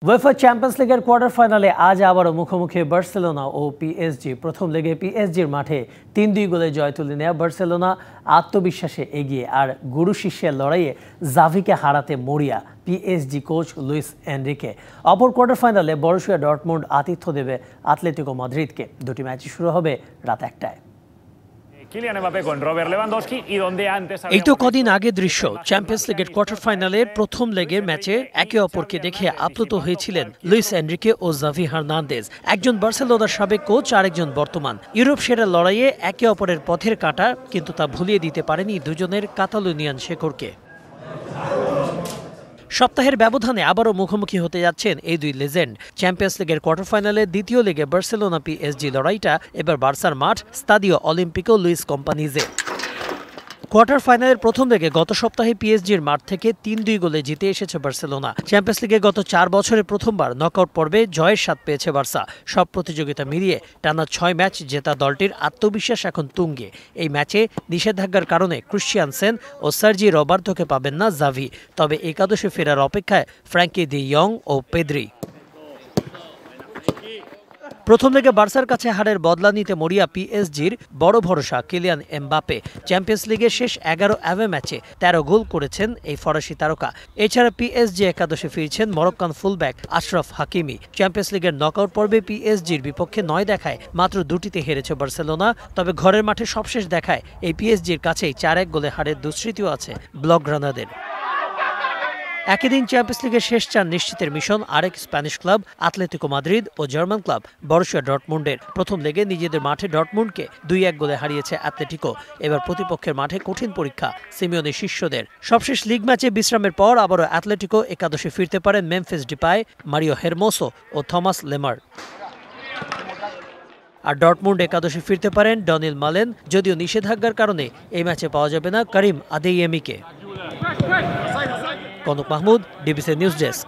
UEFA champions লিগের quarter ফাইনালে আজ আবারও মুখোমুখি বার্সেলোনা ও পিএসজি। প্রথম লেগে পিএসজির মাঠে ৩-২ গোলে জয় তুলে নেয়া বার্সেলোনা আত্মবিশ্বাসে এগিয়ে, আর গুরু শিষ্যের লড়াইয়ে জাভিকে হারাতে মরিয়া পিএসজি কোচ লুইস এনরিকে। অপর কোয়ার্টার ফাইনালে বরুসিয়া ডর্টমুন্ড আতিথ্য দেবে আতলেতিকো মাদ্রিদকে। দুটি ম্যাচই শুরু হবে রাত ১টায়। এই তো কদিন আগে দৃশ্য, চ্যাম্পিয়ন্স লিগের কোয়ার্টার ফাইনালের প্রথম লেগের ম্যাচে একে অপরকে দেখে আপ্লুত হয়েছিলেন লুইস এনরিকে ও জাভি হার্নান্দেজ। একজন বার্সেলোনার সাবেক কোচ, আরেকজন বর্তমান। ইউরোপ সেরা লড়াইয়ে একে অপরের পথের কাঁটা, কিন্তু তা ভুলিয়ে দিতে পারেনি দুজনের কাতালোনিয়ান শেকড়কে। সপ্তাহের ব্যবধানে আবারও মুখোমুখি হতে যাচ্ছেন এই দুই লেজেন্ড। চ্যাম্পিয়ন্স লিগের কোয়ার্টার ফাইনালে দ্বিতীয় লেগে বার্সেলোনা পিএসজি লড়াইটা এবার বার্সার মাঠ স্তাদিও অলিম্পিকো লুইস কম্পানিজে। কোয়ার্টার ফাইনালের প্রথম লেগে গত সপ্তাহে পিএসজির মাঠ থেকে ৩-২ গোলে জিতে এসেছে বার্সেলোনা। চ্যাম্পিয়ন্স লিগে গত ৪ বছরে প্রথমবার নকআউট পর্বে জয়ের স্বাদ পেয়েছে বার্সা। সব প্রতিযোগিতা মিলিয়ে টানা ৬ ম্যাচ জেতা দলটির আত্মবিশ্বাস এখন তুঙ্গে। এই ম্যাচে নিষেধাজ্ঞার কারণে ক্রিশ্চিয়ানসেন ও সার্জি রবার্তোকে পাবেন না জাভি, তবে একাদশে ফেরার অপেক্ষায় ফ্র্যাঙ্কি দি ইয়ং ও পেদ্রি। প্রথম লেগে বার্সার কাছে হারের বদলা নিতে মরিয়া পিএসজির বড় ভরসা কিলিয়ান এমবাপে। চ্যাম্পিয়ন্স লিগের শেষ ১১ অ্যাওয়ে ম্যাচে ১৩ গোল করেছেন এই ফরাসি তারকা। এছাড়া পিএসজি একাদশে ফিরছেন Moroccan fullback Ashraf Hakimi. Champions লিগের নকআউট পর্বে পিএসজির বিপক্ষে ৯ দেখায় মাত্র ২টিতে হেরেছে বার্সেলোনা, তবে ঘরের মাঠে সবশেষ দেখায় এই পিএসজির কাছেই ৪-১ গোলে হারের দুঃস্মৃতিও আছে ব্লগ্রানাদের। একই দিন চ্যাম্পিয়ন্স লিগের শেষ ৪ নিশ্চিতের মিশন আরেক স্প্যানিশ ক্লাব আতলেতিকো মাদ্রিদ ও জার্মান ক্লাব বরুসিয়া ডর্টমুন্ডের। প্রথম লেগে নিজেদের মাঠে ডর্টমুন্ডকে ২-১ গোলে হারিয়েছে আতলেতিকো। এবার প্রতিপক্ষের মাঠে কঠিন পরীক্ষা সিমিওনে শিষ্যদের। সবশেষ লিগ ম্যাচে বিশ্রামের পর আবারও আতলেতিকো একাদশে ফিরতে পারেন মেমফিস ডিপায়, মারিও হেরমোসো ও থমাস লেমার। আর ডর্টমুন্ড একাদশে ফিরতে পারেন ডনিল মালেন, যদিও নিষেধাজ্ঞার কারণে এই ম্যাচে পাওয়া যাবে না করিম আদেইয়েমিকে। কনক মাহমুদ, ডিবিসি নিউজ ডেস্ক।